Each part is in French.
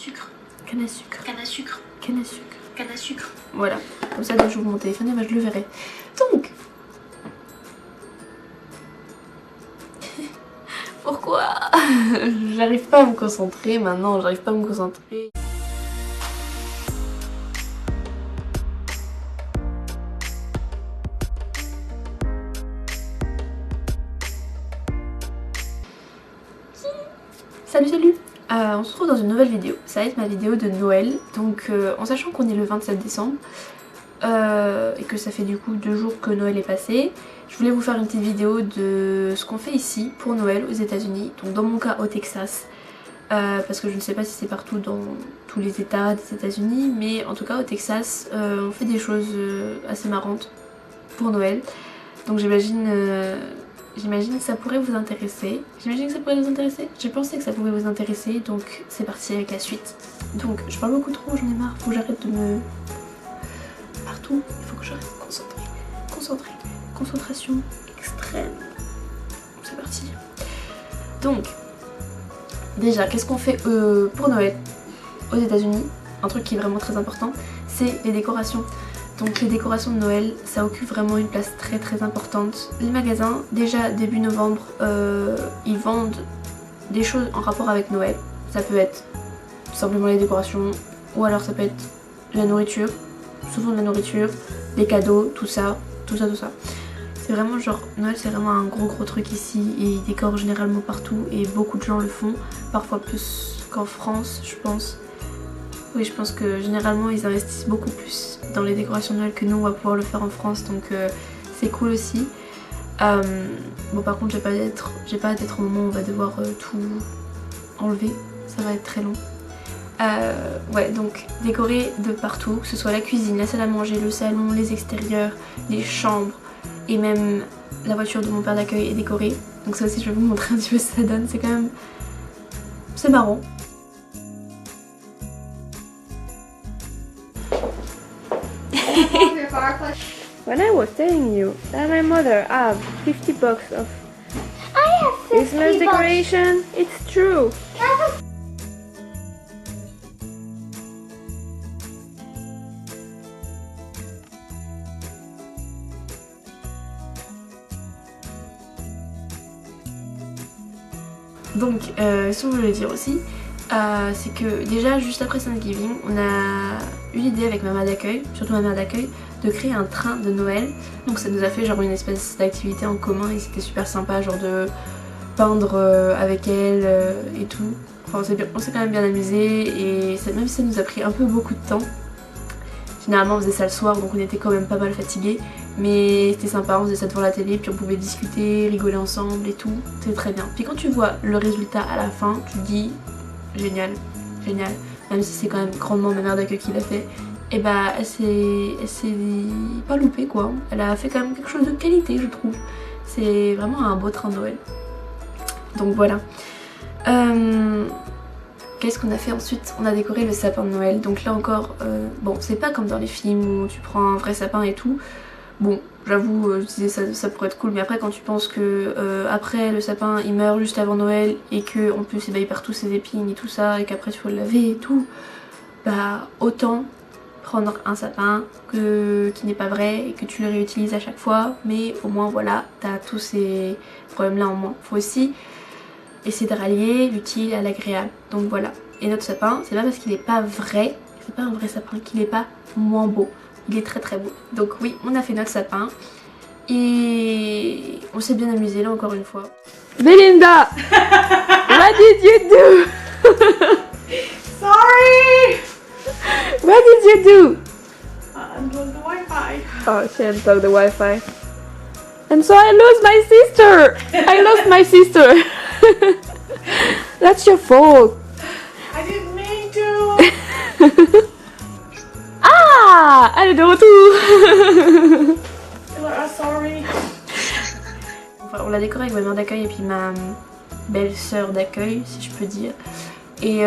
sucre. Canne à sucre. Canne à sucre. Canne à sucre. Canne à sucre. Voilà, comme ça dès que j'ouvre mon téléphone, eh ben, je le verrai. Donc pourquoi j'arrive pas à me concentrer maintenant, j'arrive pas à me concentrer. Salut on se retrouve dans une nouvelle vidéo, ça va être ma vidéo de Noël, donc en sachant qu'on est le 27 décembre et que ça fait du coup 2 jours que Noël est passé, je voulais vous faire une petite vidéo de ce qu'on fait ici pour Noël aux États-Unis, donc dans mon cas au Texas, parce que je ne sais pas si c'est partout dans tous les états des États-Unis, mais en tout cas au Texas on fait des choses assez marrantes pour Noël, donc j'imagine que ça pourrait vous intéresser. J'ai pensé que ça pouvait vous intéresser, donc c'est parti avec la suite. Donc je parle beaucoup trop, j'en ai marre, faut que j'arrête de me... Partout, il faut que je reste concentrée. Concentration extrême. C'est parti. Donc, déjà, qu'est-ce qu'on fait pour Noël aux États-Unis? Un truc qui est vraiment très important, c'est les décorations. Donc les décorations de Noël, ça occupe vraiment une place très importante. Les magasins, déjà début novembre, ils vendent des choses en rapport avec Noël. Ça peut être simplement les décorations, ou alors ça peut être la nourriture, souvent de la nourriture, des cadeaux, tout ça. C'est vraiment genre, Noël c'est vraiment un gros truc ici, et ils décorent généralement partout, et beaucoup de gens le font, parfois plus qu'en France je pense. Oui, je pense que généralement ils investissent beaucoup plus dans les décorations de Noël que nous on va pouvoir le faire en France, donc c'est cool aussi. Bon par contre j'ai pas hâte d'être au moment où on va devoir tout enlever, ça va être très long. Ouais, donc décorer de partout, que ce soit la cuisine, la salle à manger, le salon, les extérieurs, les chambres et même la voiture de mon père d'accueil est décorée. Donc ça aussi je vais vous montrer un petit peu ce que ça donne, c'est quand même... c'est marrant. When I was telling you that my mother have 50 bucks of Christmas decoration, it's true. Donc, ce que je voulais dire aussi, c'est que déjà juste après Thanksgiving, on a eu l'idée avec ma mère d'accueil, surtout ma mère d'accueil, de créer un train de Noël. Donc ça nous a fait genre une espèce d'activité en commun et c'était super sympa, genre de peindre avec elle et tout. Enfin on s'est quand même bien amusé et ça, même si ça nous a pris un peu beaucoup de temps. Généralement on faisait ça le soir donc on était quand même pas mal fatigués. Mais c'était sympa, on faisait ça devant la télé puis on pouvait discuter, rigoler ensemble et tout. C'était très bien. Puis quand tu vois le résultat à la fin, tu te dis génial. Même si c'est quand même grandement ma mère d'accueil qui l'a fait. Et bah elle s'est pas loupée quoi. Elle a fait quand même quelque chose de qualité je trouve. C'est vraiment un beau train de Noël. Donc voilà. Qu'est-ce qu'on a fait ensuite? On a décoré le sapin de Noël. Donc là encore, bon c'est pas comme dans les films où tu prends un vrai sapin et tout. Bon j'avoue je disais ça pourrait être cool, mais après quand tu penses que après le sapin il meurt juste avant Noël et que en plus il perd tous ses épines et tout ça et qu'après tu faut le laver et tout, bah autant prendre un sapin qui n'est pas vrai et que tu le réutilises à chaque fois, mais au moins voilà, t'as tous ces problèmes là en moins. Faut aussi essayer de rallier l'utile à l'agréable, donc voilà. Et notre sapin, c'est pas parce qu'il est pas vrai, c'est pas un vrai sapin qu'il est pas moins beau, il est très beau. Donc oui, on a fait notre sapin et on s'est bien amusé là encore une fois. Belinda, what did you do? Sorry! What did you do? Unplug the Wi-Fi. Oh, she unplugged the Wi-Fi. And so I lose my sister! I lost my sister! That's your fault! I didn't mean to! Ah! Elle est de retour! Sorry. Enfin, on l'a décoré avec ma mère d'accueil et puis ma belle-sœur d'accueil, si je peux dire. Et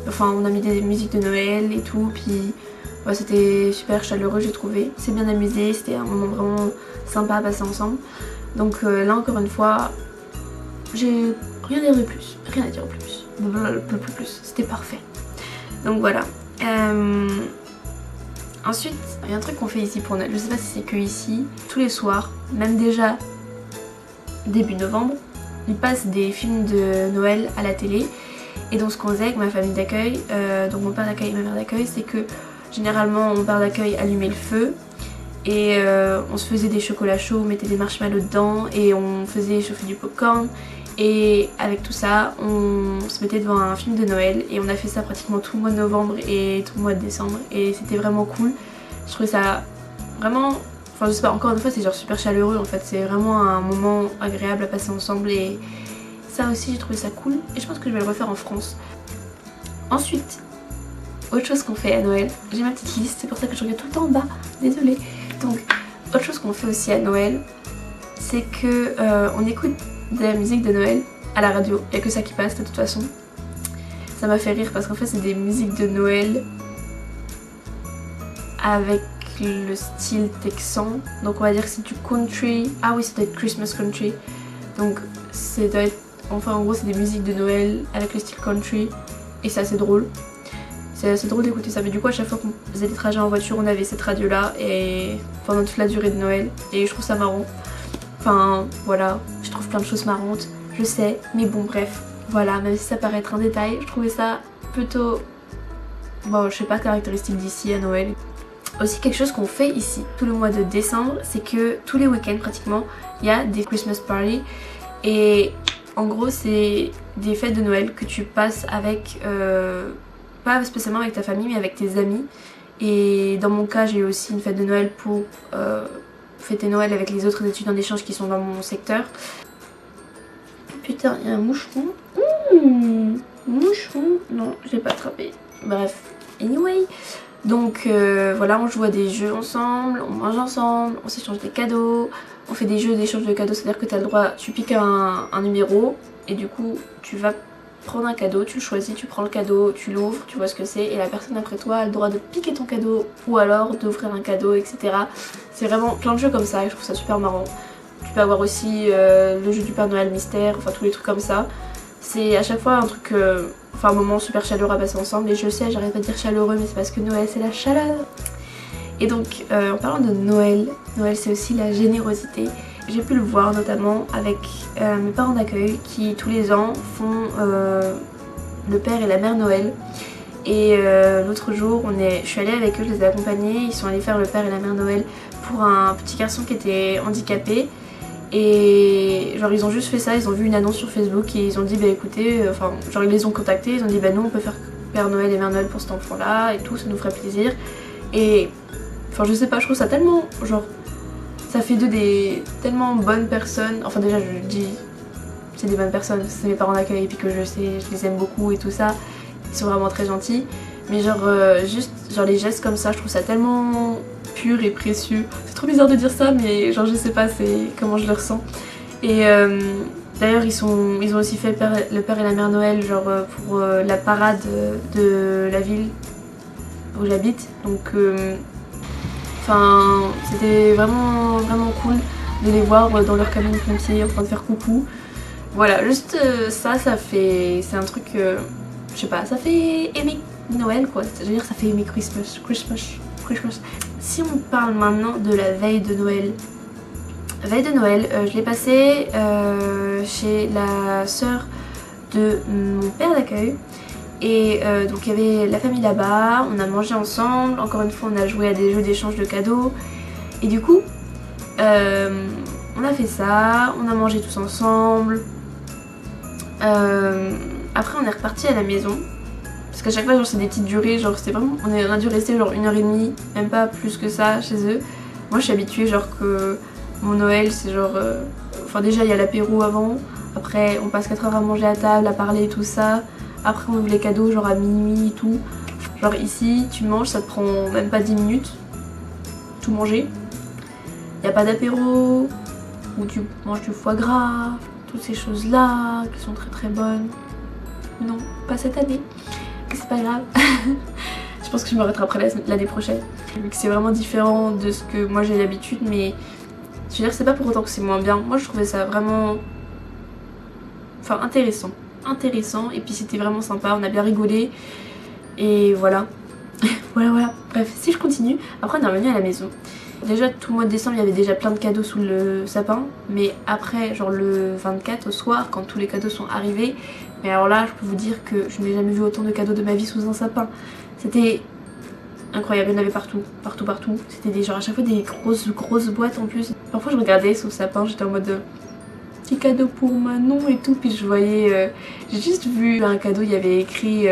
enfin, on a mis des musiques de Noël et tout, puis ouais, c'était super chaleureux, j'ai trouvé. C'est bien amusé, c'était un moment vraiment sympa à passer ensemble. Donc là, encore une fois, j'ai rien à dire de plus. C'était parfait. Donc voilà. Ensuite, il y a un truc qu'on fait ici pour Noël. Je sais pas si c'est que ici. Tous les soirs, même déjà début novembre, ils passent des films de Noël à la télé. Et donc ce qu'on faisait avec ma famille d'accueil, donc mon père d'accueil et ma mère d'accueil, c'est que généralement mon père d'accueil allumait le feu et on se faisait des chocolats chauds, on mettait des marshmallows dedans et on faisait chauffer du popcorn. Et avec tout ça, on se mettait devant un film de Noël et on a fait ça pratiquement tout le mois de novembre et tout le mois de décembre et c'était vraiment cool. Je trouvais ça vraiment, enfin je sais pas, encore une fois c'est genre super chaleureux en fait, c'est vraiment un moment agréable à passer ensemble et ça aussi j'ai trouvé ça cool et je pense que je vais le refaire en France. Ensuite, autre chose qu'on fait à Noël, j'ai ma petite liste, c'est pour ça que je regarde tout le temps en bas, désolée. Donc, autre chose qu'on fait aussi à Noël, c'est que on écoute de la musique de Noël à la radio, il n'y a que ça qui passe de toute façon. Ça m'a fait rire parce qu'en fait c'est des musiques de Noël avec le style texan, donc on va dire que c'est du country, ah oui ça doit être Christmas country, donc ça doit être, enfin en gros c'est des musiques de Noël avec le style country et c'est assez drôle. C'est assez drôle d'écouter ça, mais du coup à chaque fois qu'on faisait des trajets en voiture on avait cette radio là et pendant toute la durée de Noël et je trouve ça marrant. Enfin voilà, je trouve plein de choses marrantes, je sais, mais bon bref, voilà, même si ça paraît être un détail, je trouvais ça plutôt, bon je sais pas, caractéristique d'ici à Noël. Aussi quelque chose qu'on fait ici tout le mois de décembre, c'est que tous les week-ends pratiquement, il y a des Christmas parties et en gros c'est des fêtes de Noël que tu passes avec, pas spécialement avec ta famille mais avec tes amis. Et dans mon cas j'ai eu aussi une fête de Noël pour fêter Noël avec les autres étudiants d'échange qui sont dans mon secteur. Putain, il y a un moucheron. Moucheron. Non, je l'ai pas attrapé. Bref, anyway. Donc voilà, on joue à des jeux ensemble, on mange ensemble, on s'échange des cadeaux. On fait des jeux d'échange de cadeaux, c'est-à-dire que tu as le droit, tu piques un numéro et du coup tu vas prendre un cadeau, tu le choisis, tu prends le cadeau, tu l'ouvres, tu vois ce que c'est et la personne après toi a le droit de piquer ton cadeau ou alors d'ouvrir un cadeau, etc. C'est vraiment plein de jeux comme ça et je trouve ça super marrant. Tu peux avoir aussi le jeu du Père Noël mystère, enfin tous les trucs comme ça. C'est à chaque fois un truc, enfin un moment super chaleureux à passer ensemble et je sais, j'arrête pas de dire chaleureux mais c'est parce que Noël c'est la chaleur. Et donc en parlant de Noël, Noël c'est aussi la générosité. J'ai pu le voir notamment avec mes parents d'accueil qui tous les ans font le père et la mère Noël. Et l'autre jour je suis allée avec eux, je les ai accompagnés, ils sont allés faire le père et la mère Noël pour un petit garçon qui était handicapé. Et genre ils ont juste fait ça, ils ont vu une annonce sur Facebook et ils ont dit bah écoutez, enfin genre ils les ont contactés, ils ont dit bah nous on peut faire Père Noël et Mère Noël pour cet enfant là et tout, ça nous ferait plaisir. Et enfin je sais pas, je trouve ça tellement genre, ça fait d'eux des tellement bonnes personnes, enfin déjà je dis c'est des bonnes personnes, c'est mes parents d'accueil et puis que je sais, je les aime beaucoup et tout ça, ils sont vraiment très gentils. Mais genre juste genre les gestes comme ça, je trouve ça tellement pur et précieux. C'est trop bizarre de dire ça mais genre je sais pas, c'est comment je le ressens. Et d'ailleurs ils ont aussi fait le père et la mère Noël genre pour la parade de la ville où j'habite. Donc enfin c'était vraiment cool de les voir dans leur camion de pompier en train de faire coucou. Voilà, juste ça fait, c'est un truc, je sais pas, ça fait aimer Noël quoi, je veux dire ça fait aimer Christmas. Si on parle maintenant de la veille de Noël, je l'ai passée chez la sœur de mon père d'accueil et donc il y avait la famille là-bas, on a mangé ensemble, encore une fois on a joué à des jeux d'échange de cadeaux et du coup on a fait ça, on a mangé tous ensemble. Après on est reparti à la maison parce qu'à chaque fois genre c'est des petites durées, genre c'était vraiment, on a dû rester genre 1h30, même pas plus que ça chez eux. Moi je suis habituée genre que mon Noël c'est genre, enfin déjà il y a l'apéro avant, après on passe 4 heures à manger à table, à parler et tout ça, après on ouvre les cadeaux genre à minuit et tout. Genre ici tu manges, ça te prend même pas 10 minutes, tout manger. Il n'y a pas d'apéro, où tu manges du foie gras, toutes ces choses là qui sont très bonnes. Non, pas cette année, c'est pas grave. Je pense que je me rattraperai l'année prochaine. Vu que c'est vraiment différent de ce que moi j'ai l'habitude, mais je veux dire c'est pas pour autant que c'est moins bien. Moi je trouvais ça vraiment, enfin intéressant intéressant et puis c'était vraiment sympa, on a bien rigolé et voilà. voilà. Bref, si je continue, après on est revenu à la maison. Déjà tout le mois de décembre il y avait déjà plein de cadeaux sous le sapin, mais après genre le 24 au soir quand tous les cadeaux sont arrivés, mais alors là je peux vous dire que je n'ai jamais vu autant de cadeaux de ma vie sous un sapin. C'était incroyable, il y en avait partout. C'était des genre à chaque fois des grosses boîtes en plus. Parfois je regardais sous le sapin, j'étais en mode petit cadeau pour Manon et tout, puis je voyais, j'ai juste vu un cadeau, il y avait écrit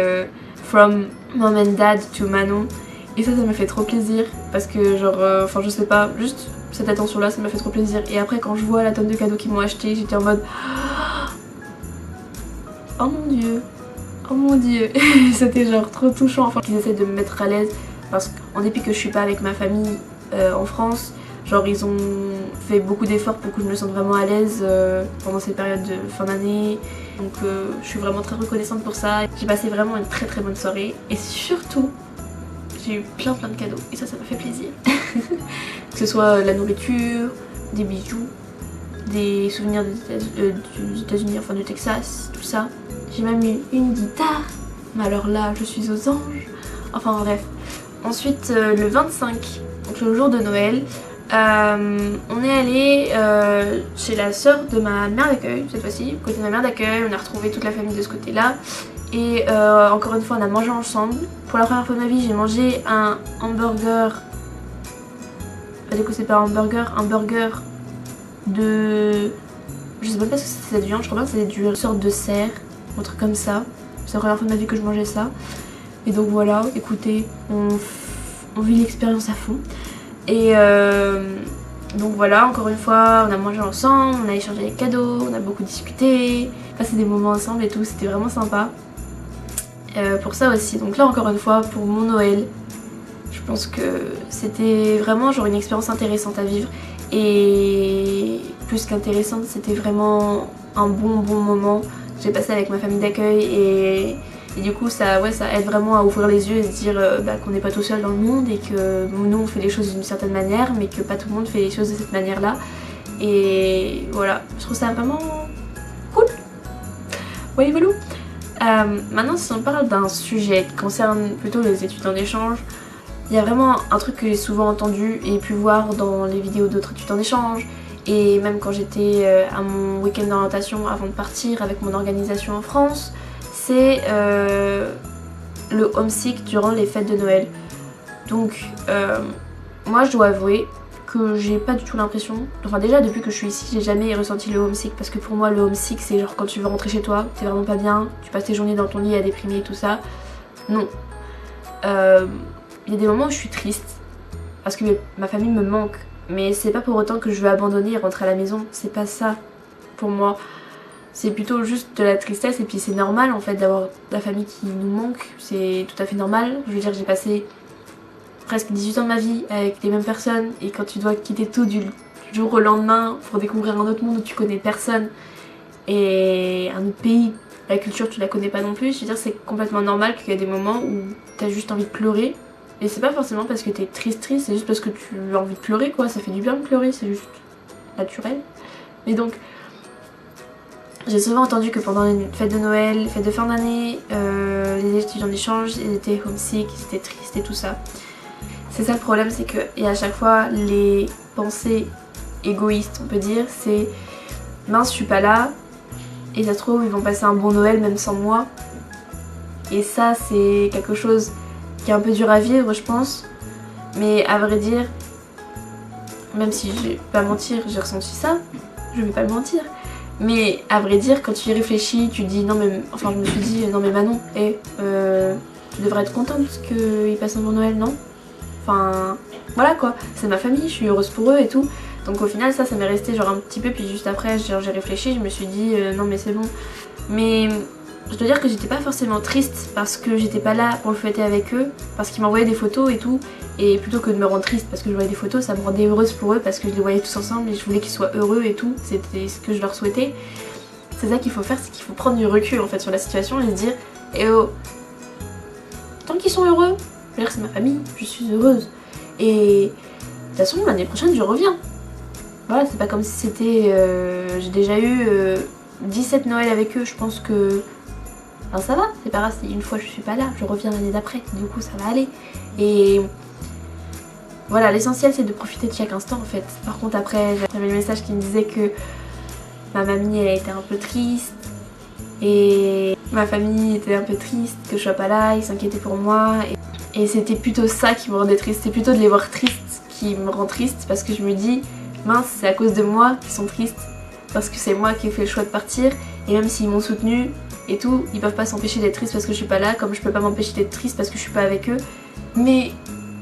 From Mom and Dad to Manon. Et ça m'a fait trop plaisir parce que genre, enfin je sais pas, juste cette attention là ça m'a fait trop plaisir. Et après quand je vois la tonne de cadeaux qu'ils m'ont acheté, j'étais en mode oh mon dieu c'était genre trop touchant. Enfin qu'ils essaient de me mettre à l'aise parce qu'en dépit que je suis pas avec ma famille en France, genre ils ont fait beaucoup d'efforts pour que je me sente vraiment à l'aise pendant cette période de fin d'année. Donc je suis vraiment très reconnaissante pour ça. J'ai passé vraiment une très bonne soirée et surtout j'ai eu plein de cadeaux et ça m'a fait plaisir. Que ce soit la nourriture, des bijoux, des souvenirs des États-Unis, enfin du Texas, tout ça. J'ai même eu une guitare, mais alors là je suis aux anges. Enfin bref. Ensuite le 25, donc le jour de Noël, on est allé chez la sœur de ma mère d'accueil cette fois-ci. Côté de ma mère d'accueil, on a retrouvé toute la famille de ce côté-là. Et encore une fois on a mangé ensemble. Pour la première fois de ma vie j'ai mangé un hamburger. Du coup c'est pas un burger de... Je sais même pas ce que c'est cette viande, je crois pas que c'est une sorte de cerf, un truc comme ça. C'est la première fois de ma vie que je mangeais ça. Et donc voilà, écoutez, on vit l'expérience à fond. Et donc voilà, encore une fois on a mangé ensemble, on a échangé des cadeaux, on a beaucoup discuté, passé des moments ensemble et tout, c'était vraiment sympa. Pour ça aussi, donc là encore une fois pour mon Noël, je pense que c'était vraiment genre une expérience intéressante à vivre et plus qu'intéressante, c'était vraiment un bon moment que j'ai passé avec ma famille d'accueil et du coup ça aide vraiment à ouvrir les yeux et se dire qu'on n'est pas tout seul dans le monde et que nous on fait les choses d'une certaine manière mais que pas tout le monde fait les choses de cette manière là et voilà, je trouve ça vraiment cool. Oui, voilà. Maintenant si on parle d'un sujet qui concerne plutôt les étudiants d'échange, il y a vraiment un truc que j'ai souvent entendu et pu voir dans les vidéos d'autres étudiants d'échange et même quand j'étais à mon week-end d'orientation avant de partir avec mon organisation en France, c'est le homesick durant les fêtes de Noël. Donc moi je dois avouer que j'ai pas du tout l'impression, enfin déjà depuis que je suis ici j'ai jamais ressenti le homesick parce que pour moi le homesick c'est genre quand tu veux rentrer chez toi, t'es vraiment pas bien, tu passes tes journées dans ton lit à déprimer et tout ça. Non. Il y a des moments où je suis triste parce que ma famille me manque, mais c'est pas pour autant que je veux abandonner et rentrer à la maison, c'est pas ça pour moi. C'est plutôt juste de la tristesse et puis c'est normal en fait d'avoir la famille qui nous manque, c'est tout à fait normal. Je veux dire j'ai passé presque 18 ans de ma vie avec les mêmes personnes et quand tu dois quitter tout du jour au lendemain pour découvrir un autre monde où tu connais personne et un autre pays, la culture tu la connais pas non plus, je veux dire c'est complètement normal qu'il y a des moments où t'as juste envie de pleurer. Et c'est pas forcément parce que t'es triste, c'est juste parce que tu as envie de pleurer quoi, ça fait du bien de pleurer, c'est juste naturel. Mais donc, j'ai souvent entendu que pendant les fêtes de Noël, les fêtes de fin d'année, les étudiants d'échange, ils étaient homesick, ils étaient tristes et tout ça. C'est ça le problème, c'est que, et à chaque fois, les pensées égoïstes, on peut dire, c'est mince, je suis pas là, et ça se trouve, ils vont passer un bon Noël même sans moi. Et ça, c'est quelque chose qui est un peu dur à vivre je pense, mais à vrai dire, même si je vais pas mentir, j'ai ressenti ça, je vais pas le mentir, mais à vrai dire quand tu y réfléchis, tu dis non mais, enfin je me suis dit non mais Manon, tu devrais être contente parce qu'ils passent un bon Noël, non? Enfin voilà quoi, c'est ma famille, je suis heureuse pour eux et tout, donc au final ça m'est resté genre un petit peu, puis juste après j'ai réfléchi, je me suis dit non mais c'est bon, mais je dois dire que j'étais pas forcément triste parce que j'étais pas là pour le fêter avec eux, parce qu'ils m'envoyaient des photos et tout, et plutôt que de me rendre triste parce que je voyais des photos, ça me rendait heureuse pour eux parce que je les voyais tous ensemble et je voulais qu'ils soient heureux et tout, c'était ce que je leur souhaitais. C'est ça qu'il faut faire, c'est qu'il faut prendre du recul en fait sur la situation et se dire eh oh, tant qu'ils sont heureux, je veux dire c'est ma famille, je suis heureuse. Et de toute façon l'année prochaine je reviens. Voilà, c'est pas comme si c'était... j'ai déjà eu 17 Noël avec eux, je pense que Enfin ça va, c'est pas grave si une fois je suis pas là, je reviens l'année d'après, du coup ça va aller. Et voilà, l'essentiel c'est de profiter de chaque instant en fait. Par contre après j'avais le message qui me disait que ma mamie elle était un peu triste et ma famille était un peu triste que je sois pas là, ils s'inquiétaient pour moi et c'était plutôt ça qui me rendait triste, c'est plutôt de les voir tristes qui me rend triste parce que je me dis mince c'est à cause de moi qu'ils sont tristes parce que c'est moi qui ai fait le choix de partir et même s'ils m'ont soutenue et tout, ils peuvent pas s'empêcher d'être tristes parce que je suis pas là comme je peux pas m'empêcher d'être triste parce que je suis pas avec eux. Mais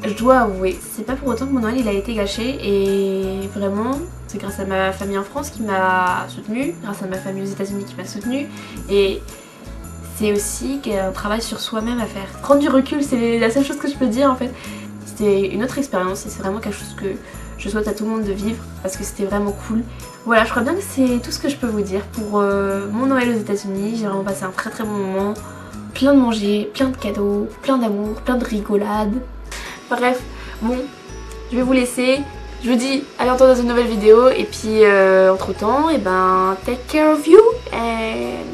je dois avouer, c'est pas pour autant que mon Noël il a été gâché et vraiment c'est grâce à ma famille en France qui m'a soutenue, grâce à ma famille aux États-Unis qui m'a soutenue et c'est aussi qu'il y a un travail sur soi-même à faire. Prendre du recul, c'est la seule chose que je peux dire en fait. C'était une autre expérience et c'est vraiment quelque chose que je souhaite à tout le monde de vivre parce que c'était vraiment cool. Voilà, je crois bien que c'est tout ce que je peux vous dire pour mon Noël aux États-Unis. J'ai vraiment passé un très très bon moment. Plein de manger, plein de cadeaux, plein d'amour, plein de rigolades. Bref, bon, je vais vous laisser. Je vous dis à bientôt dans une nouvelle vidéo et puis entre temps, et ben take care of you and